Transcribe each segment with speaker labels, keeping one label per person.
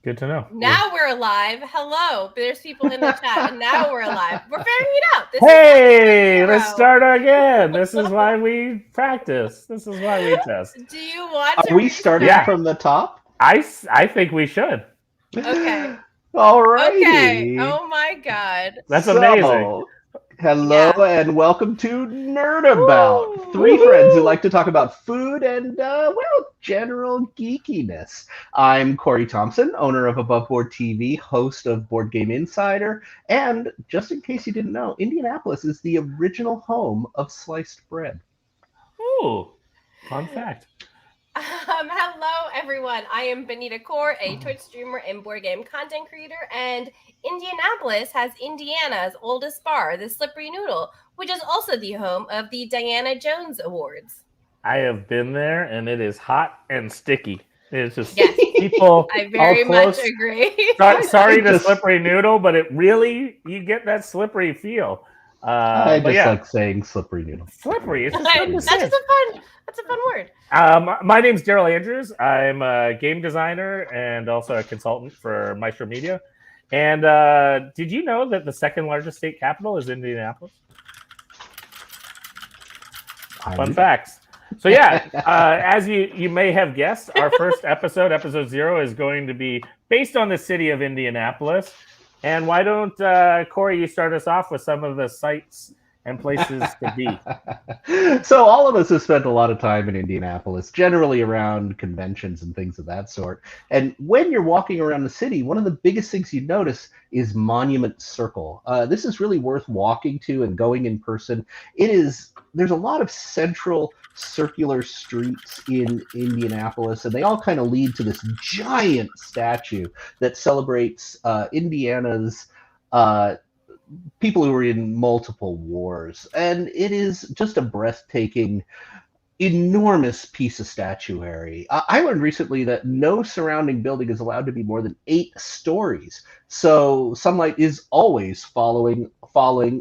Speaker 1: Good to know.
Speaker 2: Now we're alive. Hello. There's people in the chat, and now we're alive. We're figuring it out. This
Speaker 1: Hey, let's start again. This is why we practice. This is why we test.
Speaker 2: Do you want to?
Speaker 3: Are we starting from the top?
Speaker 1: I think we should.
Speaker 2: Okay.
Speaker 3: All right.
Speaker 2: Okay. Oh my God.
Speaker 1: That's amazing.
Speaker 3: Hello and welcome to Nerdabout. Three friends who like to talk about food and, general geekiness. I'm Corey Thompson, owner of Aboveboard TV, host of Board Game Insider, and just in case you didn't know, Indianapolis is the original home of sliced bread.
Speaker 1: Ooh, fun fact.
Speaker 2: Hello, everyone. I am Benita Kaur, a Twitch streamer and board game content creator, and Indianapolis has Indiana's oldest bar, the Slippery Noodle, which is also the home of the Diana Jones Awards.
Speaker 1: I have been there, and it is hot and sticky. It's just
Speaker 2: people. I very much agree.
Speaker 1: Sorry to Slippery Noodle, but you get that slippery feel.
Speaker 3: I just like saying slippery noodle.
Speaker 1: Slippery. It's
Speaker 2: that's a fun word.
Speaker 1: My name's Daryl Andrews. I'm a game designer and also a consultant for Maestro Media. And did you know that the second largest state capital is Indianapolis? Fun facts. So as you may have guessed, our first episode 0, is going to be based on the city of Indianapolis. And why don't, Corey, you start us off with some of the sites and places to be?
Speaker 3: So all of us have spent a lot of time in Indianapolis, generally around conventions and things of that sort. And when you're walking around the city, one of the biggest things you notice is Monument Circle. This is really worth walking to and going in person. There's a lot of central circular streets in Indianapolis, and they all kind of lead to this giant statue that celebrates Indiana's people who were in multiple wars. And it is just a breathtaking, enormous piece of statuary. I learned recently that no surrounding building is allowed to be more than 8 stories. So sunlight is always falling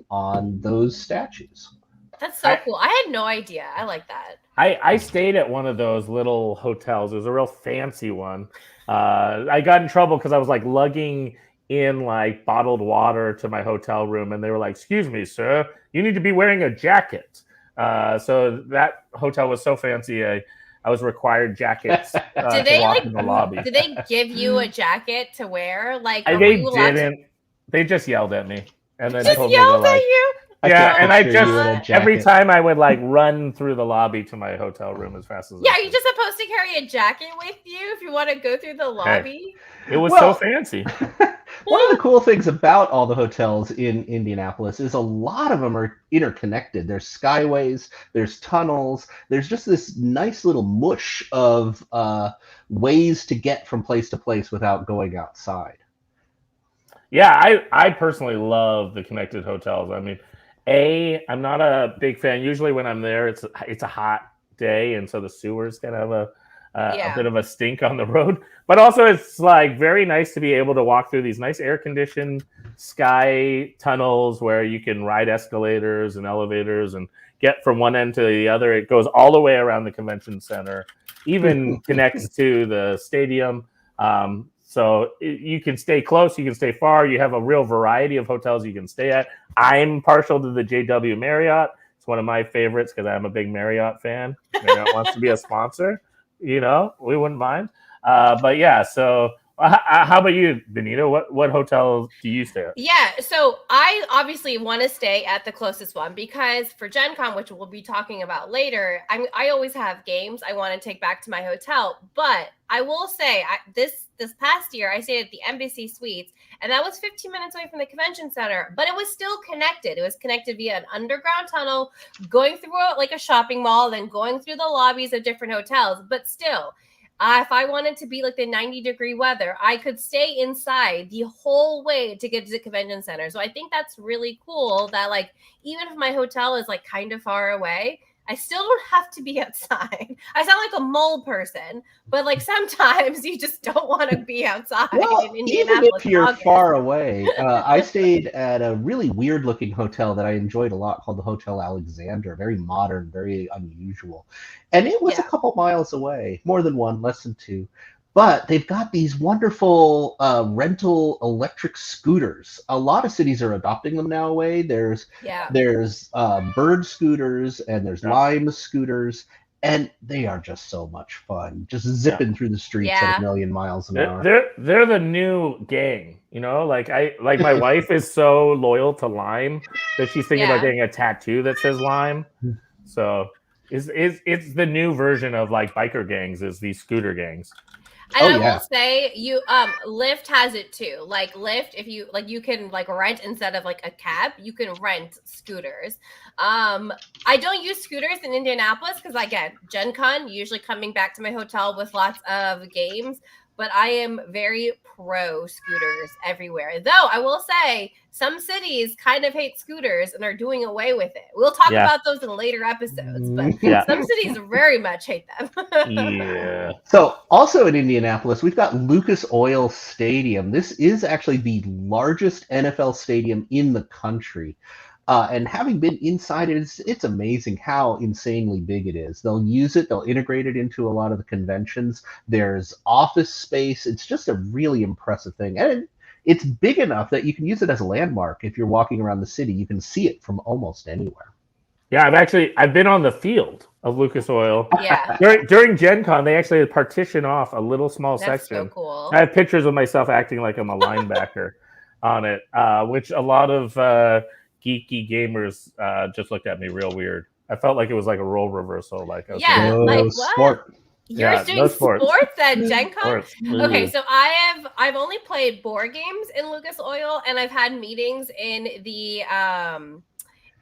Speaker 3: on those statues.
Speaker 2: That's so cool. I had no idea. I like that.
Speaker 1: I stayed at one of those little hotels. It was a real fancy one. I got in trouble because I was like lugging in like bottled water to my hotel room, and they were like, "Excuse me, sir, you need to be wearing a jacket." So that hotel was so fancy, I was required jackets to walk in the lobby.
Speaker 2: Did they give you a jacket to wear? Like
Speaker 1: they didn't. They just yelled at me and then told me
Speaker 2: yelled at you.
Speaker 1: Yeah, and I just every time I would like run through the lobby to my hotel room as fast as I could.
Speaker 2: Are you just supposed to carry a jacket with you if you want to go through the lobby?
Speaker 1: It was so fancy.
Speaker 3: One of the cool things about all the hotels in Indianapolis is a lot of them are interconnected. There's skyways, there's tunnels, there's just this nice little mush of ways to get from place to place without going outside.
Speaker 1: Yeah, I personally love the connected hotels. I mean, I'm not a big fan. Usually when I'm there, it's a hot day, and so the sewers kind of have a bit of a stink on the road. But also it's like very nice to be able to walk through these nice air-conditioned sky tunnels where you can ride escalators and elevators and get from one end to the other. It goes all the way around the convention center, even connects to the stadium. So you can stay close, you can stay far. You have a real variety of hotels you can stay at. I'm partial to the JW Marriott. It's one of my favorites because I'm a big Marriott fan. Marriott wants to be a sponsor. We wouldn't mind. But yeah, so how about you, Benita? What hotel do you stay at?
Speaker 2: Yeah, so I obviously want to stay at the closest one because for Gen Con, which we'll be talking about later, I always have games I want to take back to my hotel. But I will say this past year, I stayed at the Embassy Suites, and that was 15 minutes away from the convention center, but it was still connected. It was connected via an underground tunnel, going through a shopping mall, then going through the lobbies of different hotels. But still, if I wanted to be like the 90-degree weather, I could stay inside the whole way to get to the convention center. So I think that's really cool that even if my hotel is kind of far away, I still don't have to be outside. I sound like a mole person, but sometimes you just don't want to be outside in Indianapolis.
Speaker 3: Even if you're far away, I stayed at a really weird looking hotel that I enjoyed a lot called the Hotel Alexander. Very modern, very unusual. And it was a couple miles away, more than one, less than 2. But they've got these wonderful rental electric scooters. A lot of cities are adopting them now.
Speaker 2: Yeah.
Speaker 3: There's Bird scooters and there's
Speaker 1: Yeah.
Speaker 3: Lime scooters, and they are just so much fun. Just zipping through the streets at
Speaker 2: Yeah.
Speaker 3: a million miles an hour.
Speaker 1: They're the new gang, you know. Like my wife is so loyal to Lime that she's thinking about
Speaker 2: Yeah.
Speaker 1: getting a tattoo that says Lime. So it's the new version of like biker gangs is these scooter gangs.
Speaker 2: And
Speaker 3: Oh,
Speaker 2: I
Speaker 3: yeah.
Speaker 2: will say Lyft has it too. Like Lyft, if you like you can like rent instead of like a cab, you can rent scooters. I don't use scooters in Indianapolis because again, Gen Con, usually coming back to my hotel with lots of games, but I am very pro scooters everywhere. Though I will say some cities kind of hate scooters and are doing away with it. We'll talk
Speaker 1: Yeah.
Speaker 2: about those in later episodes, but
Speaker 1: Yeah.
Speaker 2: some cities very much hate them.
Speaker 1: Yeah.
Speaker 3: So, also in Indianapolis, we've got Lucas Oil Stadium. This is actually the largest NFL stadium in the country. And having been inside it, it's amazing how insanely big it is. They'll use it, they'll integrate it into a lot of the conventions. There's office space. It's just a really impressive thing. And it's big enough that you can use it as a landmark. If you're walking around the city, you can see it from almost anywhere.
Speaker 1: Yeah, I've been on the field of Lucas Oil.
Speaker 2: Yeah.
Speaker 1: During Gen Con, they actually partition off a little small
Speaker 2: That's
Speaker 1: section.
Speaker 2: so cool.
Speaker 1: I have pictures of myself acting like I'm a linebacker on it, which a lot of geeky gamers just looked at me real weird. I felt like it was like a role reversal. Like I was
Speaker 2: Yeah,
Speaker 1: doing-
Speaker 2: like,
Speaker 3: No
Speaker 2: what?
Speaker 3: sport.
Speaker 2: You're
Speaker 1: Yeah,
Speaker 2: doing
Speaker 1: no sports.
Speaker 2: at Gen Con?
Speaker 1: Sports.
Speaker 2: Okay, so I've only played board games in Lucas Oil, and I've had meetings in the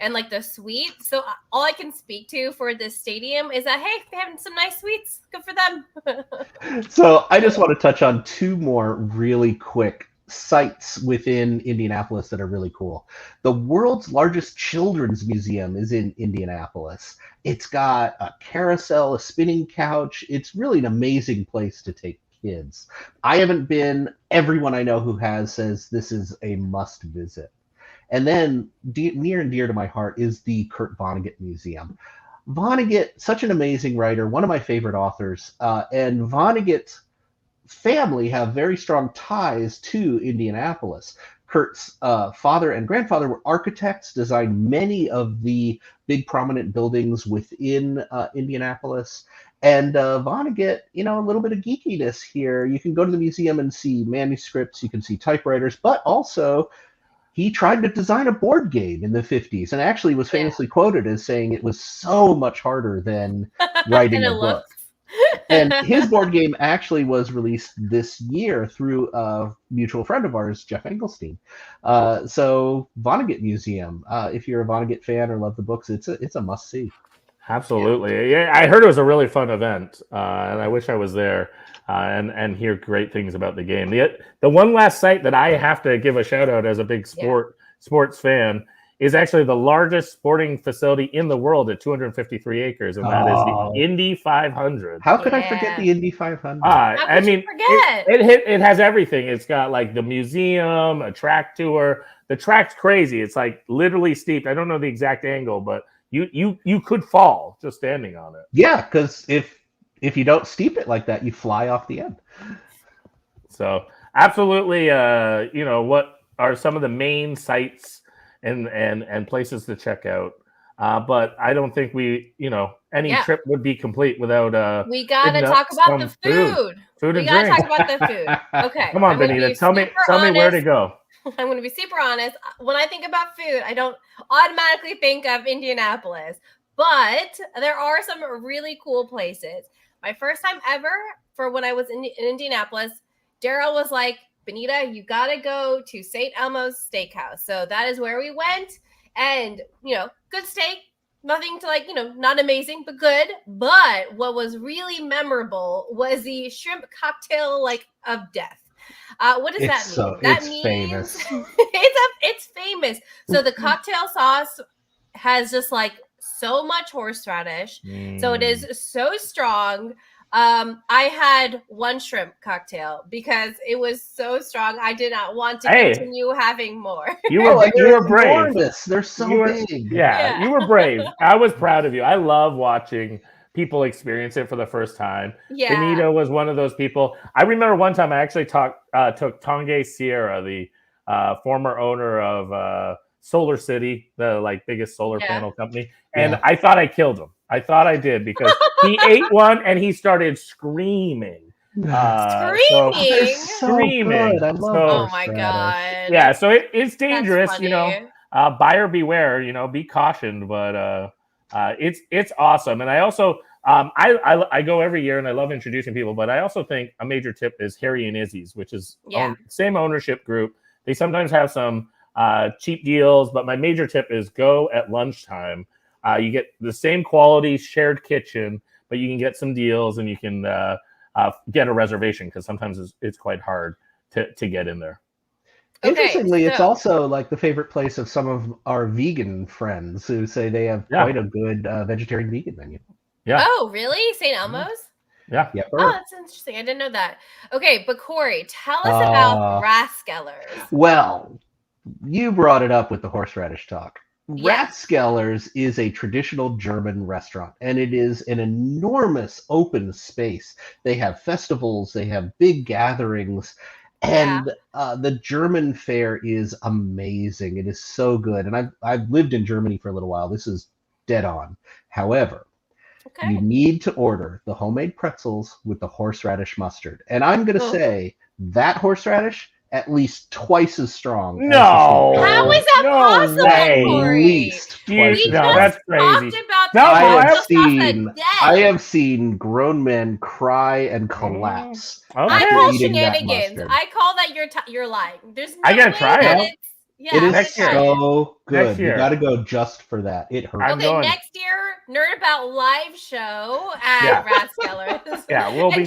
Speaker 2: and like the suite. So all I can speak to for this stadium is that hey, they're having some nice suites. Good for them.
Speaker 3: So I just want to touch on two more really quick sites within Indianapolis that are really cool. The world's largest children's museum is in Indianapolis. It's got a carousel, a spinning couch. It's really an amazing place to take kids. I haven't been. Everyone I know who has says this is a must visit. And then near and dear to my heart is the Kurt Vonnegut Museum. Vonnegut, such an amazing writer, one of my favorite authors, and Vonnegut's family have very strong ties to Indianapolis. Kurt's father and grandfather were architects, designed many of the big prominent buildings within Indianapolis. And Vonnegut, a little bit of geekiness here. You can go to the museum and see manuscripts, you can see typewriters, but also he tried to design a board game in the 50s and actually was famously quoted as saying it was so much harder than writing a book. And his board game actually was released this year through a mutual friend of ours, Jeff Engelstein. So Vonnegut Museum, if you're a Vonnegut fan or love the books, it's a must-see.
Speaker 1: Absolutely. Yeah, I heard it was a really fun event, and I wish I was there and hear great things about the game. The one last site that I have to give a shout out as a big sports fan is actually the largest sporting facility in the world at 253 acres, and that is the Indy 500.
Speaker 3: How could I forget the Indy 500?
Speaker 1: I mean,
Speaker 2: forget?
Speaker 1: It has everything. It's got like the museum, a track tour. The track's crazy. It's like literally steep. I don't know the exact angle, but you could fall just standing on it.
Speaker 3: Yeah, because if you don't steep it like that, you fly off the end.
Speaker 1: So absolutely, what are some of the main sites and places to check out? But I don't think any trip would be complete without
Speaker 2: we gotta talk about the food.
Speaker 1: We
Speaker 2: gotta talk about the food. Okay.
Speaker 1: Come on, Benita. Tell me where to go.
Speaker 2: I'm going to be super honest. When I think about food, I don't automatically think of Indianapolis, but there are some really cool places. My first time ever for when I was in Indianapolis, Daryl was like, Benita, you got to go to St. Elmo's Steakhouse. So that is where we went. And, good steak, nothing to not amazing, but good. But what was really memorable was the shrimp cocktail of death. What does that mean? That means
Speaker 3: famous.
Speaker 2: It's famous. So the cocktail sauce has just so much horseradish. So it is so strong. I had one shrimp cocktail because it was so strong. I did not want to continue having more.
Speaker 1: You were brave.
Speaker 3: They're so big.
Speaker 1: Yeah, you were brave. I was proud of you. I love watching people experience it for the first time.
Speaker 2: Yeah.
Speaker 1: Benito was one of those people. I remember one time I actually took Tonge Sierra, the former owner of Solar City, the biggest solar panel company, and I thought I killed him. I thought I did because he ate one and he started screaming.
Speaker 2: Screaming.
Speaker 3: Screaming. I love
Speaker 2: Oh my god.
Speaker 1: Yeah, so it's dangerous,
Speaker 2: That's
Speaker 1: you know.
Speaker 2: funny.
Speaker 1: Buyer beware, you know, be cautioned, but it's awesome. And I also I go every year and I love introducing people, but I also think a major tip is Harry and Izzy's, which is same ownership group. They sometimes have some cheap deals, but my major tip is go at lunchtime. You get the same quality shared kitchen, but you can get some deals and you can get a reservation because sometimes it's quite hard to get in there.
Speaker 3: Interestingly, it's also like the favorite place of some of our vegan friends who say they have quite a good vegetarian vegan menu.
Speaker 1: Yeah.
Speaker 2: Oh, really? St. Elmo's?
Speaker 1: Yeah.
Speaker 2: Oh, that's interesting. I didn't know that. Okay, but Corey, tell us about Rathskellers.
Speaker 3: Well, you brought it up with the horseradish talk. Rathskellers is a traditional German restaurant, and it is an enormous open space. They have festivals, they have big gatherings, and the German fare is amazing. It is so good, and I've lived in Germany for a little while. This is dead on. However, you need to order the homemade pretzels with the horseradish mustard, and I'm going to say that horseradish at least twice as strong.
Speaker 1: No,
Speaker 2: how is that possible, Corey?
Speaker 3: At least twice as strong.
Speaker 1: That's crazy.
Speaker 3: I have seen grown men cry and collapse.
Speaker 2: I call shenanigans. I call that you're lying. There's no
Speaker 1: I gotta try it.
Speaker 3: It is so good. You got to go just for that. It hurts.
Speaker 2: Okay, next year, Nerdabout live show at Rathskellers.
Speaker 1: Yeah, we'll be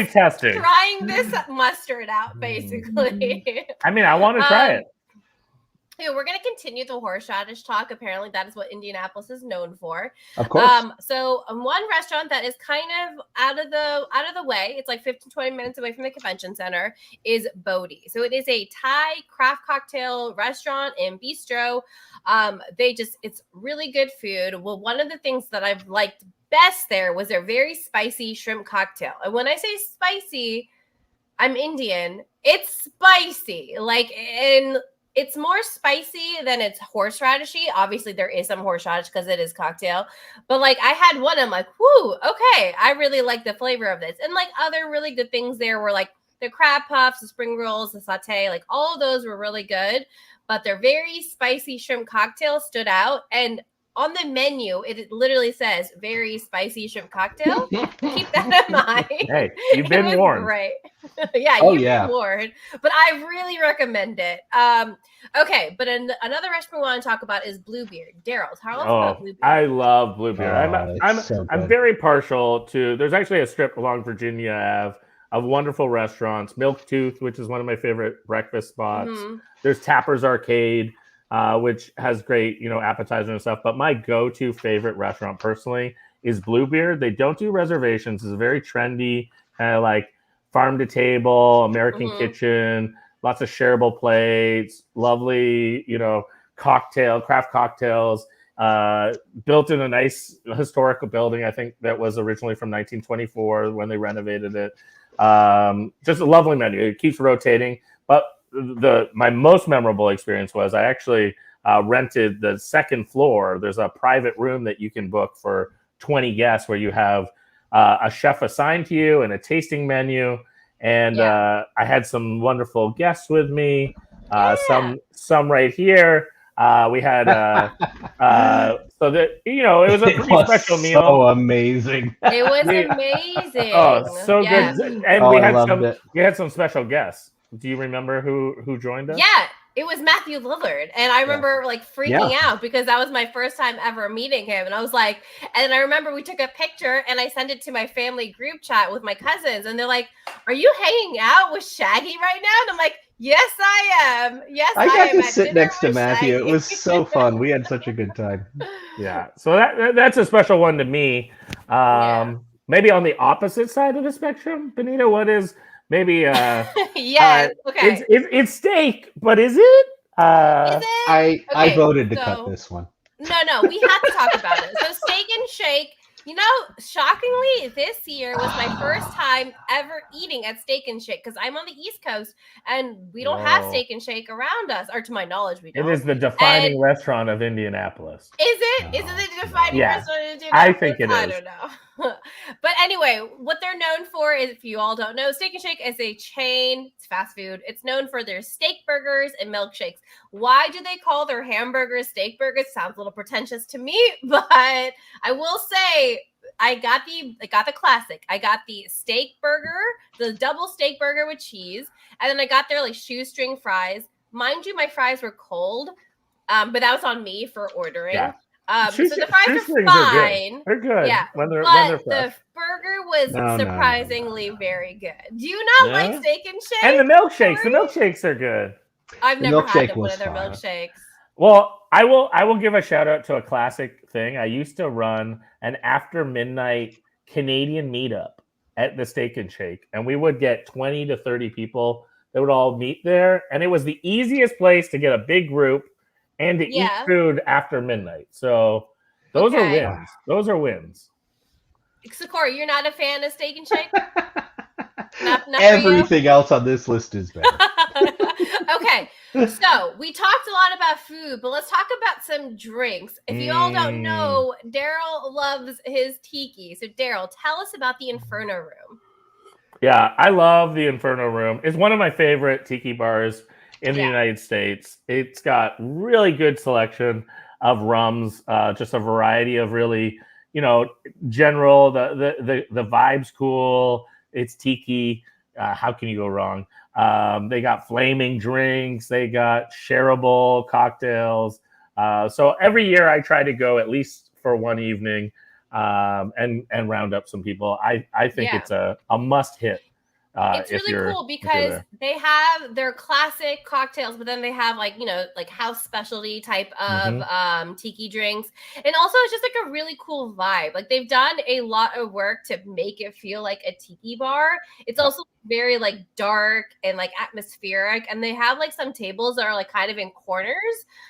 Speaker 1: testing.
Speaker 2: Trying this mustard out, basically.
Speaker 1: I mean, I want to try it.
Speaker 2: Yeah, we're going to continue the horseradish talk. Apparently, that is what Indianapolis is known for.
Speaker 3: Of course.
Speaker 2: So one restaurant that is kind of out of the way, it's like 15-20 minutes away from the convention center, is Bodhi. So it is a Thai craft cocktail restaurant and bistro. It's really good food. Well, one of the things that I've liked best there was their very spicy shrimp cocktail. And when I say spicy, I'm Indian. It's spicy. It's more spicy than it's horseradishy. Obviously, there is some horseradish because it is cocktail. But I had one, I'm like, whoo, okay. I really like the flavor of this. And other really good things there were the crab puffs, the spring rolls, the satay. All of those were really good. But their very spicy shrimp cocktail stood out. And on the menu, it literally says very spicy shrimp cocktail. Keep that in mind.
Speaker 1: Hey, you've been warned.
Speaker 2: Right. You've been warned. But I really recommend it. Okay, but another restaurant we want to talk about is Bluebeard. Daryl, tell us about Bluebeard.
Speaker 1: I love Bluebeard. I'm very partial to. There's actually a strip along Virginia Ave of wonderful restaurants. Milktooth, which is one of my favorite breakfast spots. Mm-hmm. There's Tapper's Arcade, which has great, appetizers and stuff. But my go-to favorite restaurant personally is Bluebeard. They don't do reservations. It's very trendy, kind of farm to table, American kitchen, lots of shareable plates, lovely, craft cocktails, built in a nice historical building. I think that was originally from 1924 when they renovated it. Just a lovely menu. It keeps rotating. But my most memorable experience was I actually rented the second floor. There's a private room that you can book for 20 guests where you have a chef assigned to you and a tasting menu. And I had some wonderful guests with me. Some right here. We had so that it was a pretty special meal.
Speaker 3: So amazing.
Speaker 2: It was amazing.
Speaker 1: Oh, so good. And we had some special guests. Do you remember who joined us?
Speaker 2: Yeah, it was Matthew Lillard. And I remember freaking out because that was my first time ever meeting him. And I was like, and I remember we took a picture and I sent it to my family group chat with my cousins. And they're like, are you hanging out with Shaggy right now? And I'm like, yes, I am. Yes, I
Speaker 3: got
Speaker 2: am.
Speaker 3: to sit next to Matthew. Shaggy. It was so fun. We had such a good time.
Speaker 1: Yeah. So that's a special one to me. Maybe on the opposite side of the spectrum, Benita, what is... Maybe okay. It's steak, but is it?
Speaker 2: Is it?
Speaker 3: I voted to cut this one.
Speaker 2: No, we have to talk about it. So Steak and Shake You know, shockingly, this year was my first time ever eating at Steak and Shake because I'm on the East Coast and we don't have
Speaker 1: Whoa.
Speaker 2: Steak and Shake around us, or to my knowledge, we
Speaker 1: It
Speaker 2: don't.
Speaker 1: is the defining
Speaker 2: And-
Speaker 1: restaurant of Indianapolis.
Speaker 2: Is it? Is it the defining
Speaker 1: Yeah,
Speaker 2: restaurant in
Speaker 1: I
Speaker 2: Indianapolis?
Speaker 1: think it
Speaker 2: I
Speaker 1: is.
Speaker 2: don't know. But anyway, what they're known for is, if you all don't know, Steak and Shake is a chain. It's fast food. It's known for their steak burgers and milkshakes. Why do they call their hamburgers steak burgers? Sounds a little pretentious to me, but I will say I got the classic. I got the steak burger, the double steak burger with cheese, and then I got their like shoestring fries. Mind you, my fries were cold, but that was on me for ordering.
Speaker 1: Yeah.
Speaker 2: So the fries are
Speaker 1: Shoestrings are good.
Speaker 2: fine.
Speaker 1: They're good.
Speaker 2: Yeah,
Speaker 1: when they're
Speaker 2: but
Speaker 1: fresh.
Speaker 2: the burger was
Speaker 3: No.
Speaker 2: surprisingly very good. Do you not like
Speaker 1: Yeah.
Speaker 2: Steak and Shake?
Speaker 1: And the milkshakes. The
Speaker 2: Corey?
Speaker 1: milkshakes are good.
Speaker 2: I've
Speaker 3: The
Speaker 2: never
Speaker 3: milkshake
Speaker 2: had one
Speaker 3: was
Speaker 2: of their
Speaker 3: fine.
Speaker 2: milkshakes.
Speaker 1: Well, I will give a shout out to a classic thing. I used to run an after midnight Canadian meetup at the Steak and Shake, and we would get 20 to 30 people that would all meet there, and it was the easiest place to get a big group and to eat food after midnight. So those are wins. Those are wins.
Speaker 2: So Corey, you're not a fan of Steak and Shake? not
Speaker 3: Everything else on this list is better.
Speaker 2: Okay, so we talked a lot about food, but let's talk about some drinks. If you all don't know, Daryl loves his tiki. So Daryl, tell us about the Inferno Room.
Speaker 1: Yeah, I love the Inferno Room. It's one of my favorite tiki bars in the United States. It's got really good selection of rums, just a variety of really, general. The vibe's cool. It's tiki. How can you go wrong? They got flaming drinks. They got shareable cocktails. So every year I try to go at least for one evening and round up some people. I think it's a must hit.
Speaker 2: It's really cool because they have their classic cocktails, but then they have like house specialty type of tiki drinks. And also it's just like a really cool vibe. Like they've done a lot of work to make it feel like a tiki bar. It's also very like dark and like atmospheric. And they have like some tables that are like kind of in corners.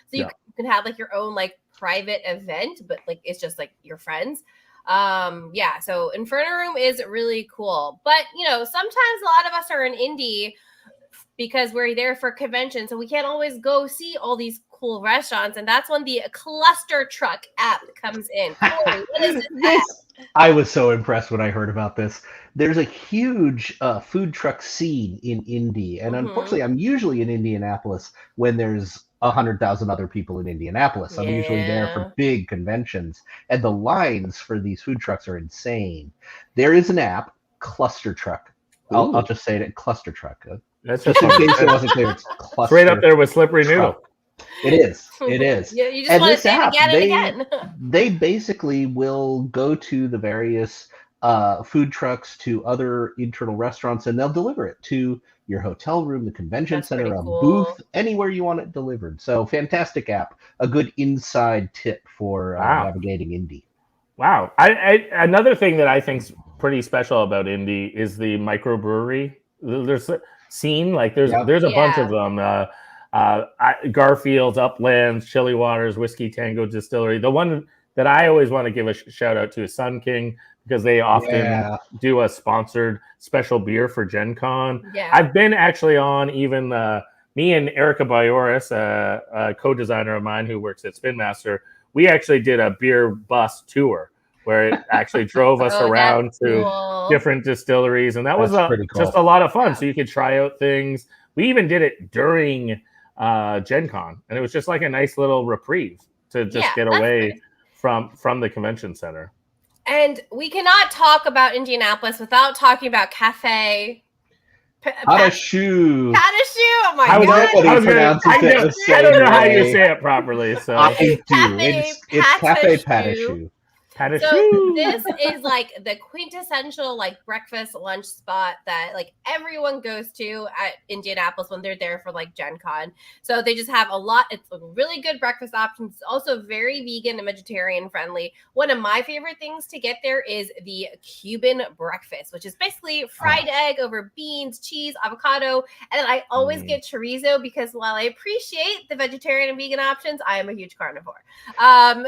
Speaker 2: So you can have like your own like private event, but like it's just like your friends. So Inferno Room is really cool, but sometimes a lot of us are in Indy because we're there for conventions, so we can't always go see all these cool restaurants, and that's when the Cluster Truck app comes in. Corey, what is this app?
Speaker 3: I was so impressed when I heard about this. There's a huge food truck scene in Indy, and unfortunately I'm usually in Indianapolis when there's 100,000 other people in Indianapolis. I'm usually there for big conventions, and the lines for these food trucks are insane. There is an app, Cluster Truck. I'll just say it, Cluster Truck.
Speaker 1: That's
Speaker 3: just in case it wasn't clear. It's Cluster.
Speaker 1: Right up there with Slippery Noodle.
Speaker 3: It is. It is.
Speaker 2: You just want to say it again and again.
Speaker 3: They basically will go to the various food trucks, to other internal restaurants, and they'll deliver it to your hotel room, the convention center, a booth, anywhere you want it delivered. So fantastic app, a good inside tip for navigating Indy.
Speaker 1: Wow. Another thing that I think's pretty special about Indy is the microbrewery. There's a scene, like there's a bunch of them. Garfield's, Uplands, Chili Waters, Whiskey Tango Distillery. The one that I always want to give a shout out to is Sun King, because they often do a sponsored special beer for Gen Con.
Speaker 2: Yeah.
Speaker 1: I've been actually on even me and Erica Bioris, a co-designer of mine who works at Spin Master. We actually did a beer bus tour where it actually drove us around to different distilleries. And that was just a lot of fun. So you could try out things. We even did it during Gen Con. And it was just like a nice little reprieve to just get away from the convention center.
Speaker 2: And we cannot talk about Indianapolis without talking about Cafe
Speaker 3: Patashu.
Speaker 2: Oh my god!
Speaker 1: I don't know how you say it properly. So
Speaker 3: I do. It's Cafe Patashu.
Speaker 2: So this is like the quintessential like breakfast lunch spot that like everyone goes to at Indianapolis when they're there for like Gen Con. So they just have a lot. It's a really good breakfast options. It's also very vegan and vegetarian friendly. One of my favorite things to get there is the Cuban breakfast, which is basically fried egg over beans, cheese, avocado, and I always get chorizo because while I appreciate the vegetarian and vegan options, I am a huge carnivore.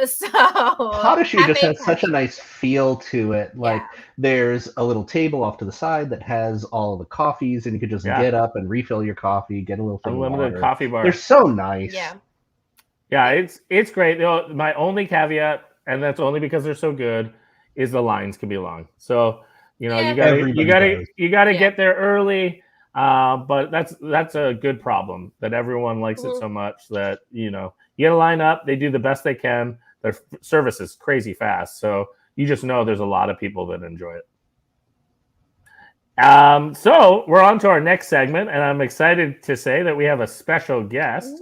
Speaker 2: So
Speaker 3: Patashu just has has such a nice feel to it. Like there's a little table off to the side that has all of the coffees, and you could just get up and refill your coffee, get a little thing
Speaker 1: unlimited
Speaker 3: of water.
Speaker 1: coffee bar.
Speaker 3: They're so nice.
Speaker 2: Yeah,
Speaker 1: it's great. My only caveat, and that's only because they're so good, is the lines can be long. So you gotta get there early. But that's a good problem that everyone likes it so much that you gotta line up. They do the best they can. Their service is crazy fast, so you just know there's a lot of people that enjoy it. So we're on to our next segment, and I'm excited to say that we have a special guest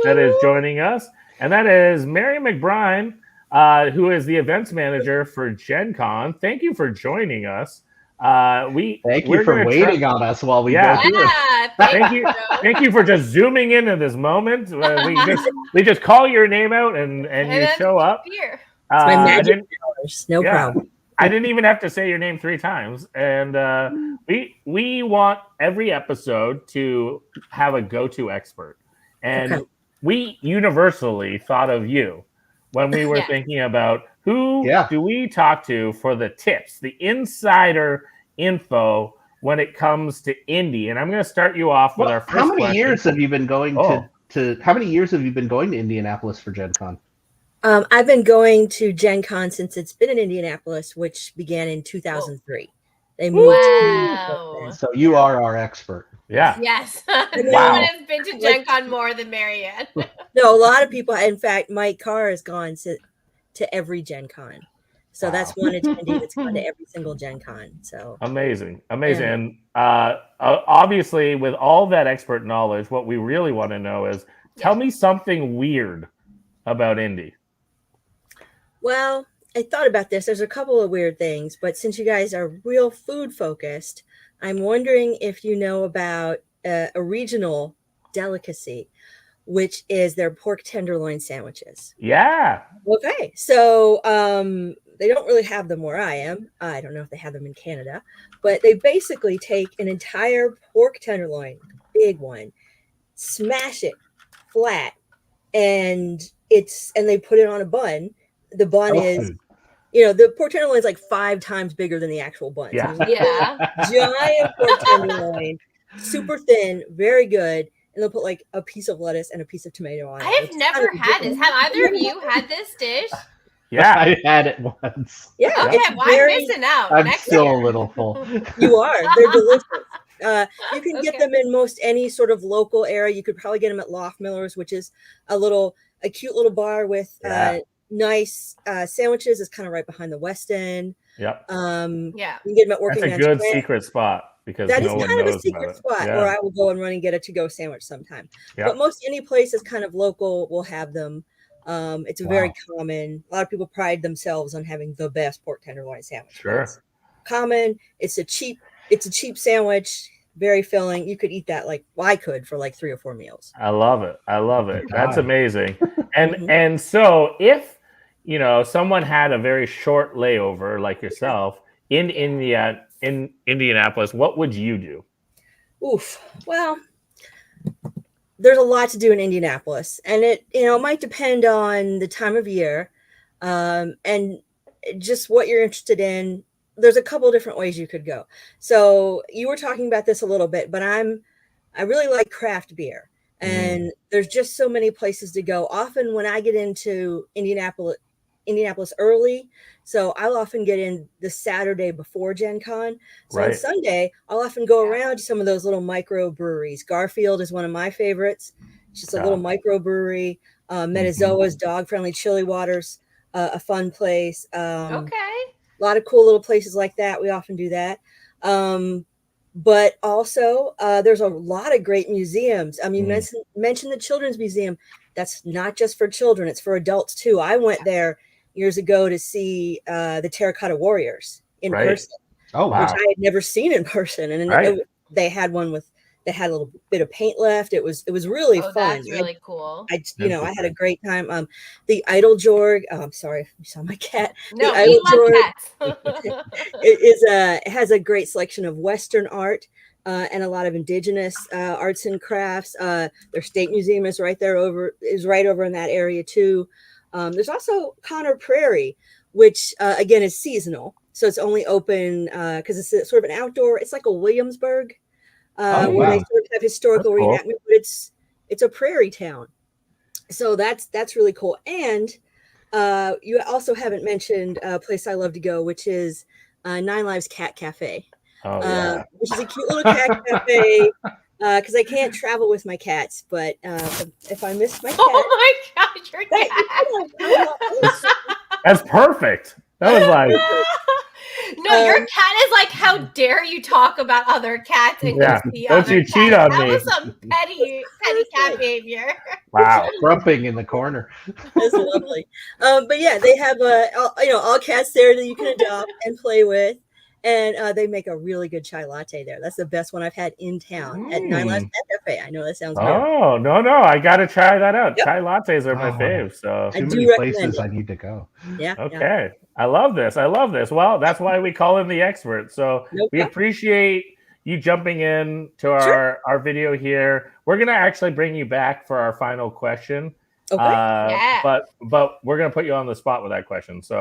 Speaker 1: that is joining us, and that is Mary McBride, who is the events manager for Gen Con. Thank you for joining us.
Speaker 3: Thank you for waiting on us while we go through it.
Speaker 1: Thank you for just zooming into this moment. We just call your name out and you show up.
Speaker 4: It's my magic powers. No problem.
Speaker 1: I didn't even have to say your name 3 times. And we want every episode to have a go-to expert. And we universally thought of you when we were thinking about who do we talk to for the tips, the insider info when it comes to indie. And I'm going to start you off with our first question.
Speaker 3: How many years have you been going to how many years have you been going to Indianapolis for Gen Con?
Speaker 4: I've been going to Gen Con since it's been in Indianapolis, which began in 2003. They moved to
Speaker 3: So you are our expert.
Speaker 1: Yeah.
Speaker 2: Yes. No one has been to Gen Con more than Marianne.
Speaker 4: No, a lot of people. In fact, Mike Carr has gone to every Gen Con. So that's one attendee that's gone to every single Gen Con. So
Speaker 1: amazing. And obviously, with all that expert knowledge, what we really want to know is tell me something weird about indie.
Speaker 4: Well, I thought about this. There's a couple of weird things, but since you guys are real food focused, I'm wondering if you know about a regional delicacy, which is their pork tenderloin sandwiches.
Speaker 1: Yeah.
Speaker 4: Okay. So they don't really have them where I am. I don't know if they have them in Canada, but they basically take an entire pork tenderloin, big one, smash it flat, and they put it on a bun. The bun is, the pork tenderloin is like 5 times bigger than the actual bun.
Speaker 1: Yeah.
Speaker 4: So giant pork tenderloin, super thin, very good. And they'll put like a piece of lettuce and a piece of tomato on it.
Speaker 2: I have never had this. Have either of you had this dish?
Speaker 1: Yeah,
Speaker 3: I had it once.
Speaker 4: Yeah.
Speaker 2: Okay, I'm missing out.
Speaker 3: I'm still a little full.
Speaker 4: You are. They're delicious. You can get them in most any sort of local area. You could probably get them at Loft Miller's, which is a cute little bar with nice sandwiches. It's kind of right behind the West End.
Speaker 1: Yep.
Speaker 4: You can get them at Working
Speaker 1: That's a good secret spot. Because
Speaker 4: that
Speaker 1: no
Speaker 4: is kind of a secret spot where I will go and run and get a to-go sandwich sometime. Yep. But most any place is kind of local will have them. It's very common. A lot of people pride themselves on having the best pork tenderloin sandwich.
Speaker 1: Sure.
Speaker 4: It's common. It's a cheap sandwich, very filling. You could eat that I could for like 3 or 4 meals.
Speaker 1: I love it. That's amazing. And so if someone had a very short layover like yourself in Indianapolis, what would you do?
Speaker 4: Well, there's a lot to do in Indianapolis, and it might depend on the time of year, and just what you're interested in. There's a couple of different ways you could go. So you were talking about this a little bit, but I really like craft beer, and there's just so many places to go. Often when I get into Indianapolis early, so I'll often get in the Saturday before Gen Con. So on Sunday, I'll often go around to some of those little micro breweries. Garfield is one of my favorites. It's just a little micro brewery. Metazoa's Dog Friendly Chili Water's a fun place. A lot of cool little places like that. We often do that. But also, there's a lot of great museums. You mentioned the Children's Museum. That's not just for children. It's for adults, too. I went there years ago to see the Terracotta Warriors in person.
Speaker 3: Oh, wow.
Speaker 4: Which I had never seen in person. And they had they had a little bit of paint left. It was really fun.
Speaker 2: That's really cool.
Speaker 4: I had a great time. The Idle Jorg. I'm sorry, you saw my cat.
Speaker 2: No,
Speaker 4: the Idle
Speaker 2: love cats.
Speaker 4: it has a great selection of Western art and a lot of indigenous arts and crafts. Their state museum is right over in that area too. There's also Conner Prairie, which again is seasonal. So it's only open because it's sort of an outdoor. It's like a Williamsburg,
Speaker 3: Oh,
Speaker 4: where they
Speaker 3: wow.
Speaker 4: sort of have historical
Speaker 1: That's cool.
Speaker 4: reenactment, but it's a prairie town. So that's really cool. And you also haven't mentioned a place I love to go, which is Nine Lives Cat Cafe,
Speaker 1: Oh yeah.
Speaker 4: which is a cute little cat cafe. Because I can't travel with my cats, but if I miss my cat,
Speaker 2: Oh my gosh, your cat.
Speaker 1: That's perfect. That was like,
Speaker 2: No, your cat is like, how dare you talk about other cats and
Speaker 1: Yeah,
Speaker 2: you see
Speaker 1: don't
Speaker 2: other
Speaker 1: you cheat
Speaker 2: cats.
Speaker 1: on
Speaker 2: That
Speaker 1: me.
Speaker 2: was some petty cat behavior.
Speaker 1: wow.
Speaker 3: Grumping in the corner.
Speaker 4: That's lovely. But yeah, they have all cats there that you can adopt and play with, and they make a really good chai latte there. That's the best one I've had in town at Nine Lives Cat Cafe. I know that sounds weird.
Speaker 1: Oh no, I gotta try that out.
Speaker 4: Yep.
Speaker 1: Chai lattes are my
Speaker 3: Oh,
Speaker 1: fave. So
Speaker 4: I
Speaker 3: Too
Speaker 4: do
Speaker 3: many
Speaker 4: recommend
Speaker 3: places
Speaker 4: it.
Speaker 3: I need to go.
Speaker 4: Yeah.
Speaker 1: okay, I love this. Well, that's why we call him the expert. So
Speaker 4: No
Speaker 1: we
Speaker 4: problem.
Speaker 1: appreciate you jumping in to our video here. We're gonna actually bring you back for our final question.
Speaker 4: Okay.
Speaker 2: Yeah.
Speaker 1: But we're gonna put you on the spot with that question. So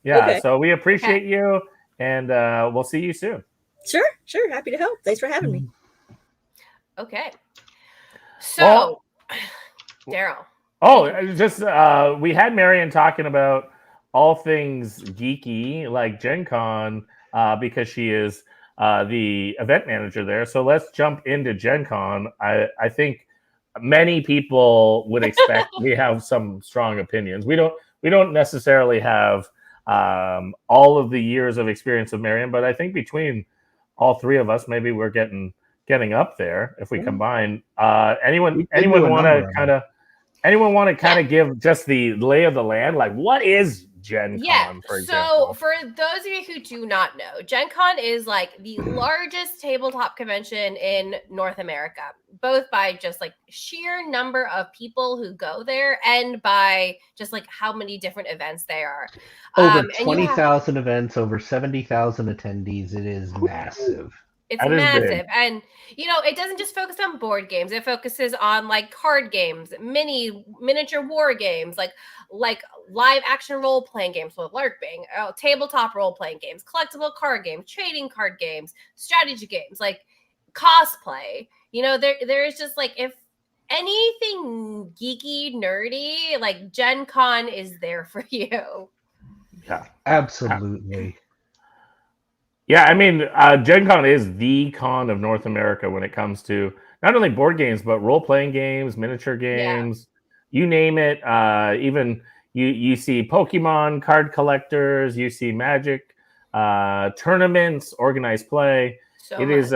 Speaker 4: Okay.
Speaker 1: so we appreciate you, and we'll see you soon.
Speaker 4: Sure. Happy to help. Thanks for having me.
Speaker 2: Okay. So, Daryl.
Speaker 1: Oh, just we had Marion talking about all things geeky, like Gen Con, because she is the event manager there. So let's jump into Gen Con. I think many people would expect we have some strong opinions. We don't necessarily have all of the years of experience of Marion, but I think between all three of us, maybe we're getting up there if we combine. Anyone want to kind of give just the lay of the land? Like, what is Gen Con, for example?
Speaker 2: So for those of you who do not know, Gen Con is like the largest tabletop convention in North America, both by just like sheer number of people who go there and by just like how many different events there are.
Speaker 3: Over 20,000 events, over 70,000 attendees. It is massive.
Speaker 2: It's massive. And, it doesn't just focus on board games. It focuses on like card games, miniature war games, like live action role playing games with LARPing, tabletop role playing games, collectible card games, trading card games, strategy games, like cosplay. There's just like, if anything geeky, nerdy, like Gen Con is there for you.
Speaker 1: Yeah,
Speaker 3: absolutely.
Speaker 1: Yeah, I mean, Gen Con is the con of North America when it comes to not only board games, but role-playing games, miniature games, you name it. Even you see Pokemon card collectors, you see Magic, tournaments, organized play. It is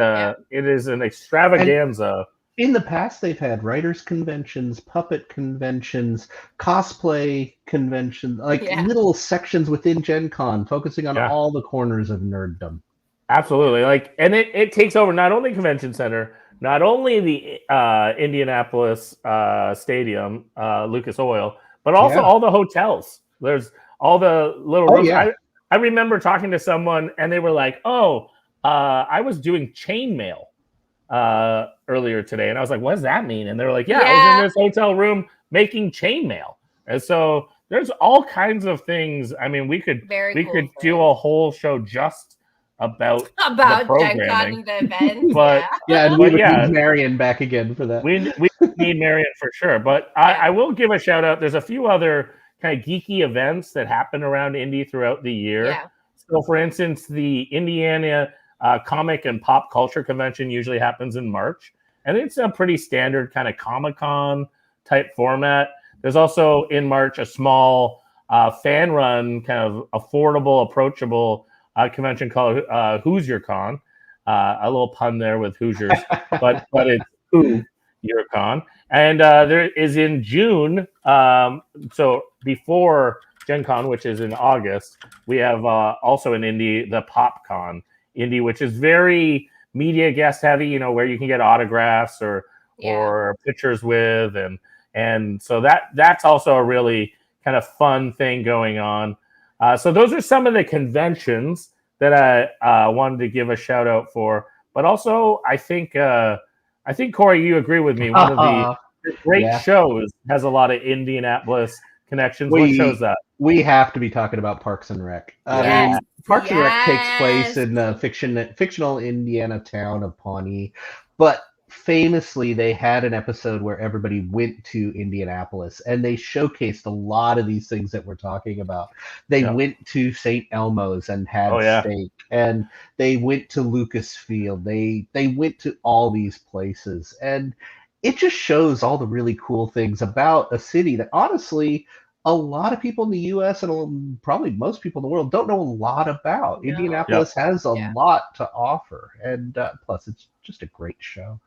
Speaker 1: an extravaganza.
Speaker 3: In the past, they've had writers' conventions, puppet conventions, cosplay conventions, little sections within Gen Con focusing on all the corners of nerddom.
Speaker 1: Absolutely. And it takes over not only Convention Center, not only the Indianapolis Stadium, Lucas Oil, but also all the hotels. There's all the little rooms.
Speaker 3: Yeah.
Speaker 1: I remember talking to someone and they were like, I was doing chainmail earlier today, and I was like, what does that mean? And they were like, I was in this hotel room making chainmail. And so there's all kinds of things. I mean, we could do a whole show just about the programming,
Speaker 2: the event.
Speaker 1: But
Speaker 3: and we would need Marion back again for that.
Speaker 1: We need Marion for sure. But I will give a shout out. There's a few other kind of geeky events that happen around Indy throughout the year.
Speaker 2: Yeah.
Speaker 1: So for instance, the Indiana Comic and Pop Culture Convention usually happens in March, and it's a pretty standard kind of Comic-Con type format. There's also in March a small fan-run, kind of affordable, approachable convention called Who's Your Con. A little pun there with Hoosiers, but it's Who Your Con. And there is in June, so before Gen Con, which is in August, we have also in Indy the PopCon Indy, which is very media guest heavy, where you can get autographs or pictures with, and so that's also a really kind of fun thing going on. So those are some of the conventions that I wanted to give a shout out for. But also, I think Corey, you agree with me. One of the great shows has a lot of Indianapolis connections. What shows that?
Speaker 3: we have to be talking about Parks and Rec.
Speaker 2: Yes.
Speaker 3: Parks and Rec takes
Speaker 2: Yes.
Speaker 3: place in the fictional Indiana town of Pawnee, but famously they had an episode where everybody went to Indianapolis and they showcased a lot of these things that we're talking about. They
Speaker 1: Yeah.
Speaker 3: went to St. Elmo's and had
Speaker 1: Oh, yeah.
Speaker 3: steak, and they went to Lucasfield. They went to all these places, and it just shows all the really cool things about a city that honestly a lot of people in the U.S. and probably most people in the world don't know a lot about.
Speaker 2: No.
Speaker 3: Indianapolis has a
Speaker 2: Yeah.
Speaker 3: lot to offer, and plus it's just a great show.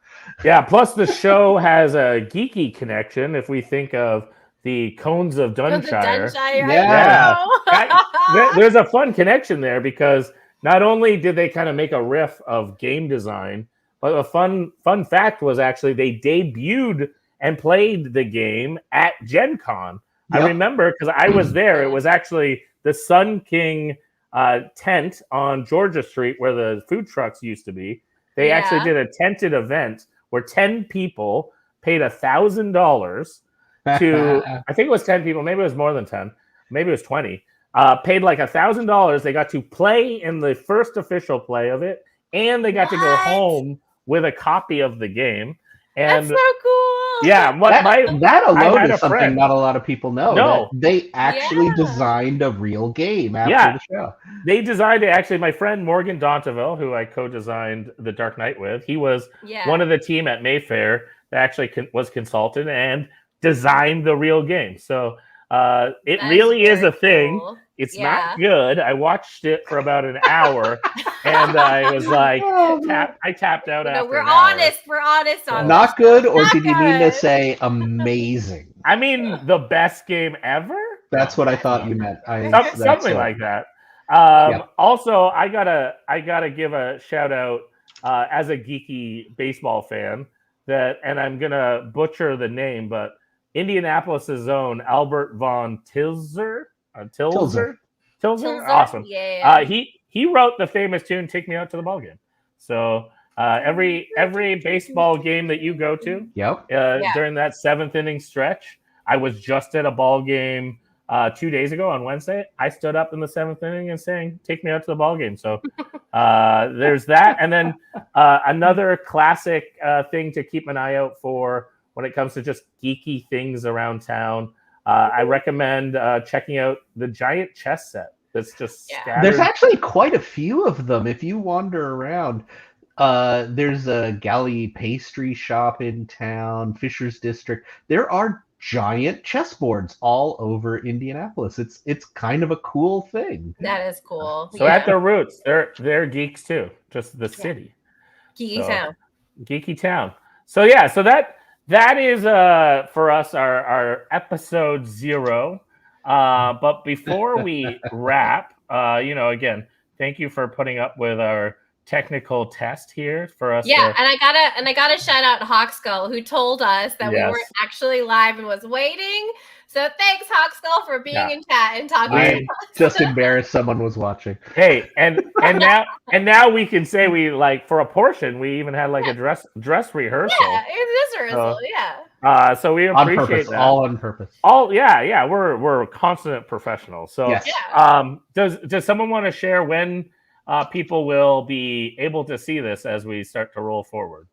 Speaker 1: Yeah, plus the show has a geeky connection if we think of the Cones of
Speaker 2: Oh, the
Speaker 1: Dunshire.
Speaker 2: Dunshire,
Speaker 3: Yeah.
Speaker 2: I know.
Speaker 1: There's a fun connection there because not only did they kind of make a riff of game design, but a fun fact was actually they debuted and played the game at Gen Con.
Speaker 3: Yep.
Speaker 1: I remember because I was there. It was actually the Sun King tent on Georgia Street where the food trucks used to be. They actually did a tented event where 10 people paid $1,000 to, I think it was 10 people, maybe it was more than 10, maybe it was 20, paid like $1,000. They got to play in the first official play of it, and they got to go home with a copy of the game. And
Speaker 2: That's so cool.
Speaker 1: yeah,
Speaker 3: that alone
Speaker 1: had
Speaker 3: is
Speaker 1: a
Speaker 3: something
Speaker 1: friend.
Speaker 3: not a lot of people know.
Speaker 1: No.
Speaker 3: That they actually
Speaker 2: Yeah.
Speaker 3: designed a real game after
Speaker 1: Yeah.
Speaker 3: the show.
Speaker 1: they designed it. Actually, my friend Morgan Donteville, who I co-designed The Dark Knight with, he was one of the team at Mayfair that actually was consulted and designed the real game. So it
Speaker 2: That's
Speaker 1: really is a
Speaker 2: very
Speaker 1: thing.
Speaker 2: cool.
Speaker 1: It's
Speaker 2: Yeah.
Speaker 1: not good. I watched it for about an hour, and I was like, I tapped out
Speaker 2: No,
Speaker 1: after
Speaker 2: we're
Speaker 1: an hour.
Speaker 2: honest. We're honest on
Speaker 3: Not
Speaker 2: this.
Speaker 3: good, or
Speaker 2: Not
Speaker 3: did you mean to
Speaker 2: good.
Speaker 3: say amazing?
Speaker 1: I mean, the best game ever?
Speaker 3: That's what I thought you meant.
Speaker 1: Something like that. Also, I gotta give a shout out as a geeky baseball fan and I'm gonna butcher the name, but Indianapolis' own Albert von Tilzer. Tilzer. Awesome.
Speaker 2: Yeah.
Speaker 1: He wrote the famous tune "Take Me Out to the Ball Game." So every baseball game that you go to, during that 7th inning stretch, I was just at a ball game 2 days ago on Wednesday. I stood up in the 7th inning and sang "Take Me Out to the Ball Game." So there's that, and then another classic thing to keep an eye out for when it comes to just geeky things around town. I recommend checking out the giant chess set that's just scattered.
Speaker 3: There's actually quite a few of them if you wander around. There's a galley pastry shop in town, Fisher's District. There are giant chessboards all over Indianapolis. It's kind of a cool thing.
Speaker 2: That is cool.
Speaker 1: So at their roots, they're geeks too, just the city. Geeky town. So yeah, so that is for us our episode 0. But before we wrap, again, thank you for putting up with our technical test here for us.
Speaker 2: Yeah, and I gotta shout out Hawkskull, who told us that we weren't actually live and was waiting. So thanks, Hawkskull, for being in chat and talking.
Speaker 3: I just embarrassed someone was watching.
Speaker 1: Hey, and now we can say we for a portion we even had a dress rehearsal.
Speaker 2: Yeah, it is rehearsal.
Speaker 1: So we appreciate that.
Speaker 3: All on purpose.
Speaker 1: We're constant professionals. So does someone want to share when people will be able to see this as we start to roll forward?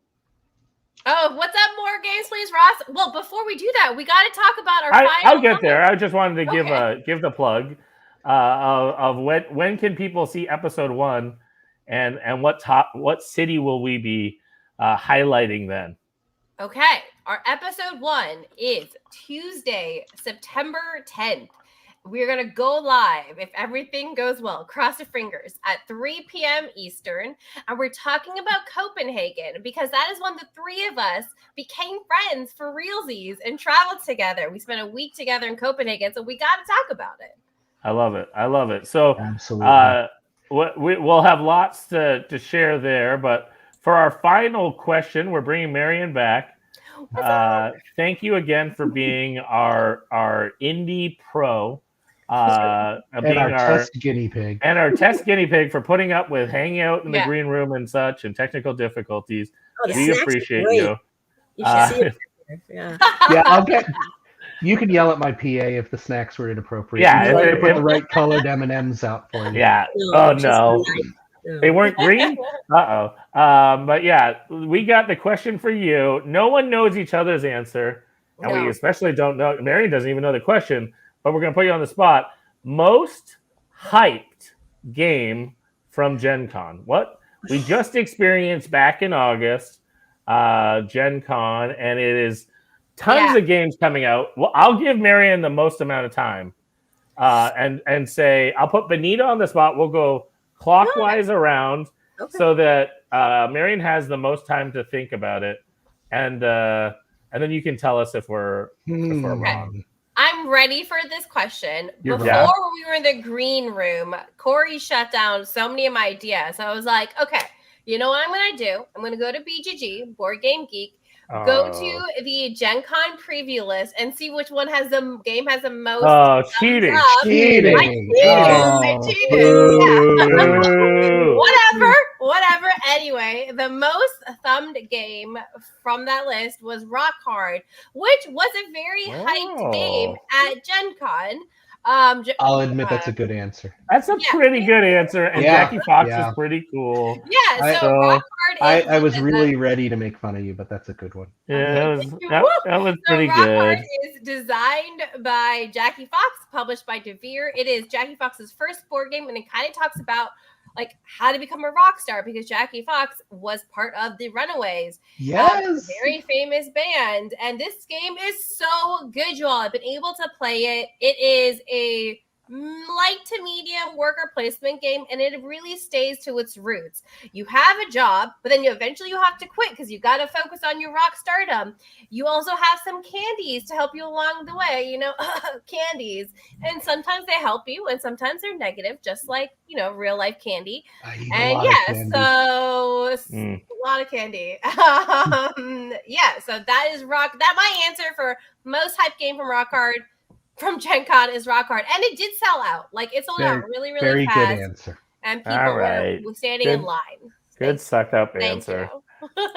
Speaker 2: Oh, what's up? More games, please, Ross. Well, before we do that, we got to talk about our final.
Speaker 1: I'll get there. I just wanted to give the plug of when can people see episode 1, and what city will we be highlighting then?
Speaker 2: Okay, our episode 1 is Tuesday, September 10th. We're going to go live, if everything goes well, cross your fingers, at 3 p.m. Eastern. And we're talking about Copenhagen because that is when the 3 of us became friends for realsies and traveled together. We spent a week together in Copenhagen, so we got to talk about it.
Speaker 1: I love it. So
Speaker 3: absolutely.
Speaker 1: We'll have lots to share there. But for our final question, we're bringing Marion back. Thank you again for being our indie pro.
Speaker 3: And
Speaker 1: being
Speaker 3: our test guinea pig.
Speaker 1: And our test guinea pig for putting up with hanging out in the green room and such and technical difficulties. We appreciate you.
Speaker 4: You should see it.
Speaker 3: Yeah, You could yell at my PA if the snacks were inappropriate.
Speaker 1: Yeah,
Speaker 3: Try to
Speaker 1: if-
Speaker 3: put the right colored M&Ms out for you.
Speaker 1: Yeah.
Speaker 4: No,
Speaker 1: Oh
Speaker 4: just
Speaker 1: no.
Speaker 4: no.
Speaker 1: They weren't green? Uh-oh. But yeah, we got the question for you. No one knows each other's answer. And we
Speaker 2: No.
Speaker 1: especially don't know. Marion doesn't even know the question, but we're going to put you on the spot. Most hyped game from Gen Con. What we just experienced back in August, Gen Con, and it is tons of games coming out. Well, I'll give Marion the most amount of time and say, I'll put Benita on the spot. We'll go clockwise around so that Marion has the most time to think about it. And then you can tell us if we're wrong.
Speaker 2: I'm ready for this question.
Speaker 3: You're
Speaker 2: Before
Speaker 1: right.
Speaker 2: we were in the green room, Corey shut down so many of my ideas. I was like, okay, you know what I'm going to do? I'm going to go to BGG, Board Game Geek, go to the Gen Con preview list and see which one has the game has the most.
Speaker 1: Oh, cheating.
Speaker 2: up.
Speaker 3: Cheating.
Speaker 2: I cheated. Yeah.
Speaker 1: Boo.
Speaker 2: Whatever. Anyway, the most thumbed game from that list was Rock Hard, which was a very hyped game at Gen Con.
Speaker 3: I'll admit that's a good answer.
Speaker 1: That's a pretty good answer. And Jackie Fox is pretty cool.
Speaker 2: Yeah, so Rock Hard is
Speaker 3: I was really ready to make fun of you, but that's a good one.
Speaker 1: Yeah, that was pretty
Speaker 2: Rock
Speaker 1: good.
Speaker 2: Hard is designed by Jackie Fox, published by DeVere. It is Jackie Fox's first board game, and it kind of talks about like how to become a rock star because Jackie Fox was part of the Runaways.
Speaker 3: Yes.
Speaker 2: Very famous band. And this game is so good, y'all. I've been able to play it. It is a light to medium worker placement game, and it really stays to its roots. You have a job, but then eventually you have to quit because you got to focus on your rock stardom. You also have some candies to help you along the way, you know, candies. And sometimes they help you, and sometimes they're negative, just like, you know, real life candy. And so a lot of candy. Yeah, so that is my answer for most hype game from Rock Hard. From Gen Con is Rock Hard. And it did sell out. Like, it sold out really, really
Speaker 3: very
Speaker 2: fast.
Speaker 3: Good answer.
Speaker 2: And people were standing in line.
Speaker 1: Good suck up answer.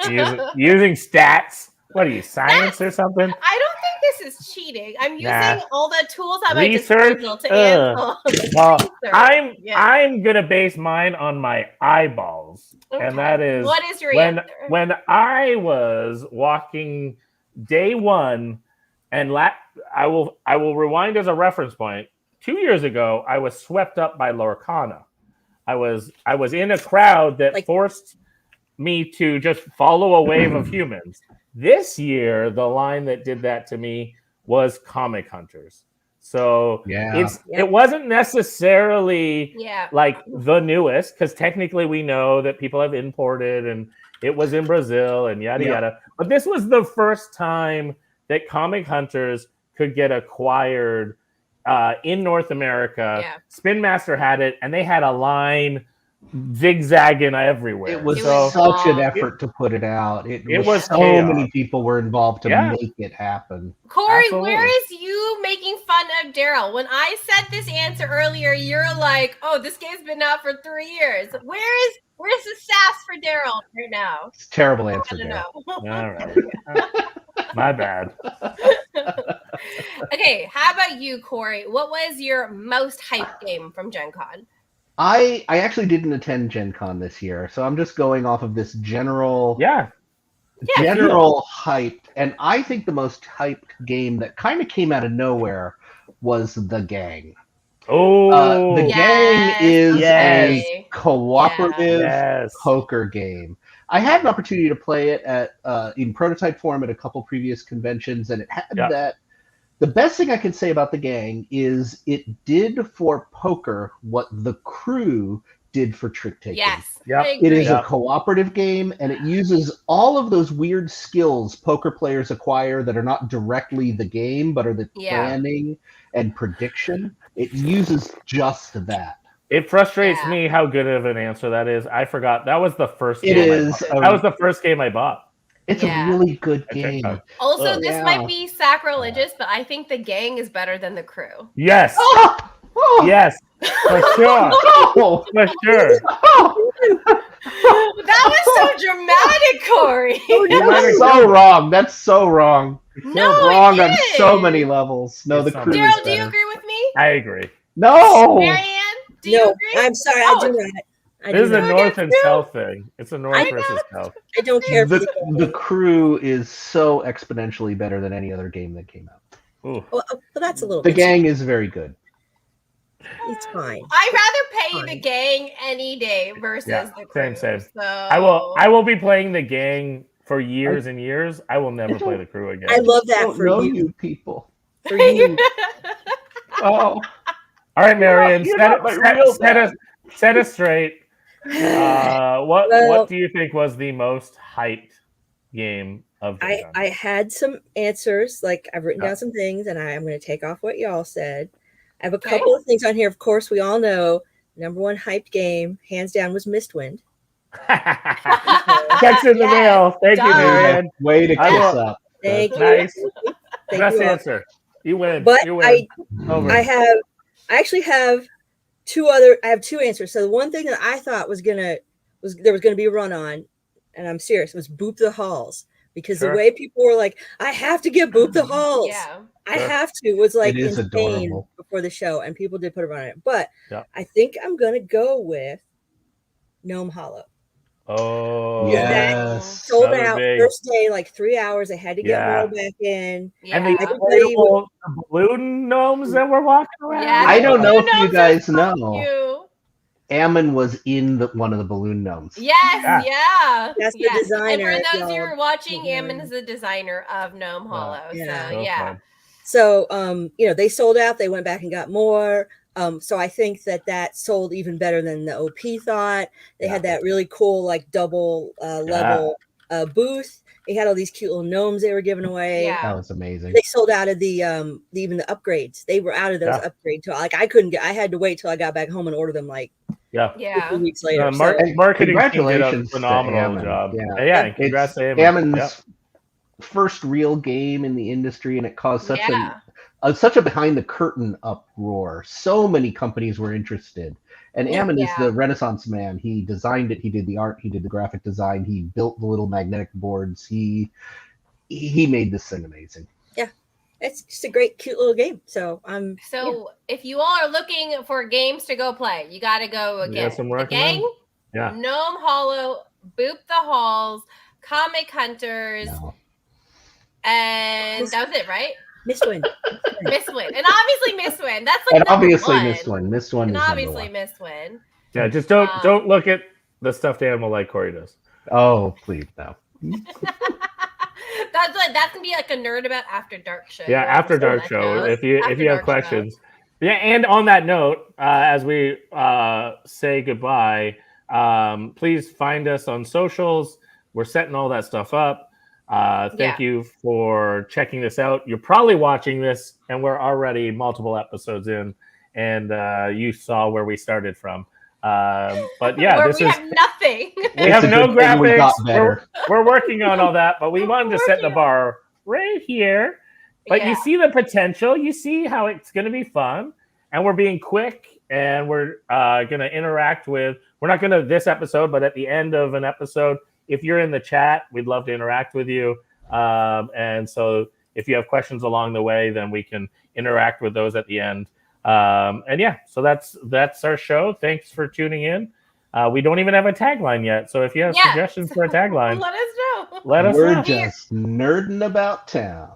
Speaker 2: You.
Speaker 1: using stats. What are you, science or something?
Speaker 2: I don't think this is cheating. I'm using all the tools at my
Speaker 1: Research?
Speaker 2: disposal to answer.
Speaker 1: Well, I'm gonna base mine on my eyeballs.
Speaker 2: Okay.
Speaker 1: And that is
Speaker 2: what is your answer?
Speaker 1: When I was walking day one, and I will rewind as a reference point. 2 years ago, I was swept up by Lorcana. I was in a crowd that forced me to just follow a wave of humans. This year, the line that did that to me was Comic Hunters. So it wasn't necessarily like the newest, because technically we know that people have imported and it was in Brazil and yada yada. But this was the first time that Comic Hunters could get acquired in North America.
Speaker 2: Yeah.
Speaker 1: Spin Master had it, and they had a line zigzagging everywhere.
Speaker 3: It was such an effort to put it out. It was so many people were involved to make it happen.
Speaker 2: Corey,
Speaker 1: Absolutely.
Speaker 2: where is you making fun of Daryl? When I said this answer earlier, you're like, "Oh, this game's been out for 3 years." Where's the sass for Daryl right now?
Speaker 3: It's a terrible answer.
Speaker 2: I don't know.
Speaker 1: All right. My bad.
Speaker 2: Okay, how about you, Corey? What was your most hyped game from Gen Con?
Speaker 3: I actually didn't attend Gen Con this year, so I'm just going off of this general hype. And I think the most hyped game that kind of came out of nowhere was The Gang.
Speaker 1: Oh,
Speaker 3: The Gang is a cooperative poker game. I had an opportunity to play it at in prototype form at a couple previous conventions, and it had that. The best thing I can say about The Gang is it did for poker what The Crew did for trick taking.
Speaker 2: Yes.
Speaker 3: It is a cooperative game, and it uses all of those weird skills poker players acquire that are not directly the game, but are the planning and prediction. It uses just that.
Speaker 1: It frustrates me how good of an answer that is. I forgot. That was the first game
Speaker 3: That
Speaker 1: was the first game I bought.
Speaker 3: It's a really good game.
Speaker 2: Also, this might be sacrilegious, but I think The Gang is better than The Crew.
Speaker 1: Yes. Yes. For sure. For sure.
Speaker 2: That was so dramatic, Corey.
Speaker 3: That's so wrong. That's so wrong.
Speaker 2: No,
Speaker 3: Wrong
Speaker 2: it
Speaker 3: on so
Speaker 2: is.
Speaker 3: many levels. No,
Speaker 1: It's
Speaker 3: the
Speaker 1: so
Speaker 3: crew
Speaker 1: many.
Speaker 3: is
Speaker 2: Daryl, do you
Speaker 3: better.
Speaker 2: agree with me?
Speaker 1: I agree.
Speaker 3: No.
Speaker 2: Marianne, do you
Speaker 4: No,
Speaker 2: agree?
Speaker 4: I'm sorry,
Speaker 2: Oh,
Speaker 4: I do not. I
Speaker 1: This
Speaker 4: do
Speaker 1: is a
Speaker 4: not.
Speaker 1: north and
Speaker 2: Two.
Speaker 1: south thing. It's a north
Speaker 2: I
Speaker 1: versus
Speaker 2: know.
Speaker 1: south.
Speaker 4: I don't care for
Speaker 3: The
Speaker 4: the
Speaker 3: crew is so exponentially better than any other game that came out.
Speaker 1: Ooh.
Speaker 4: well, but that's a little.
Speaker 3: The gang is very good.
Speaker 4: It's fine.
Speaker 2: I'd rather pay the
Speaker 4: Fine.
Speaker 2: gang any day versus
Speaker 1: Yeah,
Speaker 2: the crew.
Speaker 1: same.
Speaker 2: So
Speaker 1: I will be playing the gang for years and years. I will never play the crew again.
Speaker 4: I love
Speaker 3: I
Speaker 4: that
Speaker 3: don't
Speaker 4: for
Speaker 3: know
Speaker 4: you.
Speaker 3: you people.
Speaker 4: For you.
Speaker 3: Oh,
Speaker 1: All right, Marion,
Speaker 3: you're not my real dad.
Speaker 1: set us straight. What
Speaker 4: Well-
Speaker 1: do you think was the most hyped game of Gen Con?
Speaker 4: I had some answers, like I've written
Speaker 1: Yeah.
Speaker 4: down some things, and I'm going to take off what y'all said. I have a
Speaker 2: Okay.
Speaker 4: couple of things on here. Of course, we all know number one hyped game, hands down, was Mistwind.
Speaker 1: Checks in the
Speaker 2: Yes,
Speaker 1: mail. Thank you,
Speaker 2: done.
Speaker 1: Marion.
Speaker 3: Way to
Speaker 1: I
Speaker 3: kiss
Speaker 1: will-
Speaker 3: up.
Speaker 4: Thank you.
Speaker 1: Nice.
Speaker 4: Thank
Speaker 1: Best
Speaker 4: you all.
Speaker 1: answer. You win.
Speaker 4: But
Speaker 1: you win. Over.
Speaker 4: I actually have I have two answers. So the one thing that I thought there was gonna be a run on, and I'm serious, was Boop the Halls. Because
Speaker 1: Sure.
Speaker 4: the way people were like, I have to get Boop the Halls.
Speaker 2: Yeah.
Speaker 4: I
Speaker 1: Sure.
Speaker 4: have to, was like
Speaker 3: It is
Speaker 4: insane
Speaker 3: adorable.
Speaker 4: before the show, and people did put a run on it. But
Speaker 1: Yeah.
Speaker 4: I think I'm gonna go with Gnome Hollow.
Speaker 1: Oh,
Speaker 3: Yes.
Speaker 4: Sold
Speaker 1: Another
Speaker 4: out
Speaker 1: big-
Speaker 4: first day, like 3 hours. I had to get
Speaker 1: Yeah.
Speaker 4: more back in.
Speaker 2: Yeah.
Speaker 1: And the
Speaker 4: Everybody
Speaker 1: inflatable balloon gnomes that were walking around.
Speaker 2: Yeah,
Speaker 3: I don't know if you
Speaker 2: gnomes are
Speaker 3: guys
Speaker 2: so
Speaker 3: know.
Speaker 2: cute.
Speaker 3: Ammon was in one of the balloon gnomes.
Speaker 2: Yes,
Speaker 1: Yeah.
Speaker 2: yeah.
Speaker 4: That's the
Speaker 2: yes.
Speaker 4: designer,
Speaker 2: And for those who
Speaker 4: y'all.
Speaker 2: are watching,
Speaker 4: Yeah.
Speaker 2: Ammon is the designer of Gnome Hollow.
Speaker 4: Yeah.
Speaker 2: So
Speaker 1: So
Speaker 2: yeah.
Speaker 1: fun.
Speaker 4: So, they sold out. They went back and got more. So I think that sold even better than the OP thought. They had that really cool, like double level booth. They had all these cute little gnomes they were giving away.
Speaker 2: Yeah.
Speaker 3: That was amazing.
Speaker 4: They sold out of the even the upgrades. They were out of those upgrades. So like I had to wait till I got back home and order them like
Speaker 1: Yeah.
Speaker 4: 2 weeks later.
Speaker 3: And
Speaker 1: Marketing team did a
Speaker 3: congratulations to
Speaker 1: phenomenal
Speaker 3: Ammon.
Speaker 1: job.
Speaker 3: Yeah.
Speaker 1: Yeah, and congrats
Speaker 3: It's
Speaker 1: to Ammon.
Speaker 3: Ammon's
Speaker 1: Yeah.
Speaker 3: first real game in the industry, and it caused such
Speaker 2: Yeah.
Speaker 3: such a behind the curtain uproar. So many companies were interested, and Ammon is
Speaker 2: Yeah.
Speaker 3: the Renaissance man. He designed it. He did the art. He did the graphic design. He built the little magnetic boards. He made this thing amazing.
Speaker 4: It's just a great, cute little game. So
Speaker 2: So if you all are looking for games to go play, you got to go
Speaker 1: You
Speaker 2: again.
Speaker 1: got some
Speaker 2: The
Speaker 1: recommend?
Speaker 2: Gang,
Speaker 1: Yeah.
Speaker 2: Gnome Hollow, Boop the Halls, Comic Hunters,
Speaker 3: No.
Speaker 2: and that was it, right?
Speaker 4: Mistwind.
Speaker 2: Mistwin, and obviously Mistwin. That's like
Speaker 3: And
Speaker 2: number
Speaker 3: obviously
Speaker 2: one.
Speaker 3: missed one. Missed one
Speaker 2: And
Speaker 3: is number
Speaker 2: obviously
Speaker 3: one.
Speaker 2: Mistwin.
Speaker 1: Yeah, just don't look at the stuffed animal like Corey does.
Speaker 3: Oh, please no.
Speaker 2: That's gonna be like a Nerdabout After Dark show.
Speaker 1: Yeah,
Speaker 2: You
Speaker 1: after
Speaker 2: understand
Speaker 1: dark
Speaker 2: that,
Speaker 1: show.
Speaker 2: Joe?
Speaker 1: If you
Speaker 2: After
Speaker 1: have
Speaker 2: Dark show.
Speaker 1: questions. Yeah, and on that note, as we say goodbye, please find us on socials. We're setting all that stuff up. Thank you for checking this out. You're probably watching this, and we're already multiple episodes in, and you saw where we started from. But yeah,
Speaker 2: Where
Speaker 1: this
Speaker 2: we
Speaker 1: is
Speaker 2: have nothing.
Speaker 1: we
Speaker 3: It's
Speaker 1: have
Speaker 3: a
Speaker 1: no
Speaker 3: good thing we got
Speaker 1: graphics.
Speaker 3: better.
Speaker 1: We're working on all that, but we wanted to set the
Speaker 2: Working.
Speaker 1: bar right here. But you see the potential. You see how it's going to be fun, and we're being quick, and we're going to interact with. We're not going to this episode, but at the end of an episode, if you're in the chat, we'd love to interact with you. And so, if you have questions along the way, then we can interact with those at the end. And yeah, so that's our show. Thanks for tuning in. We don't even have a tagline yet, so if you have suggestions for a tagline,
Speaker 2: let us know.
Speaker 3: We're
Speaker 1: know.
Speaker 3: just nerding about town.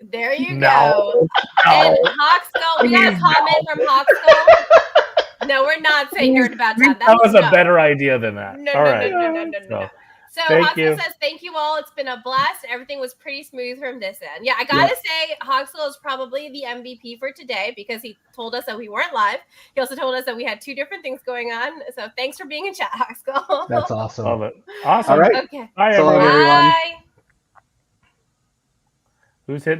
Speaker 2: There you
Speaker 1: No.
Speaker 2: go. And Hawkskull, we got a comment from Hawkskull. No, we're not saying nerd about time.
Speaker 1: That was a
Speaker 2: no.
Speaker 1: better idea than that.
Speaker 2: No,
Speaker 1: All
Speaker 2: no,
Speaker 1: right.
Speaker 2: no. So
Speaker 1: Thank you.
Speaker 2: Hawkskull says, thank you all. It's been a blast. Everything was pretty smooth from this end. Yeah, I gotta say, Hawkskull is probably the MVP for today because he told us that we weren't live. He also told us that we had two different things going on. So thanks for being in chat, Hawkskull.
Speaker 3: That's awesome.
Speaker 1: Love it. Awesome.
Speaker 3: All right.
Speaker 2: Okay.
Speaker 1: Bye,
Speaker 3: So long,
Speaker 1: everyone.
Speaker 3: everyone.
Speaker 2: Bye.
Speaker 1: Who's hitting?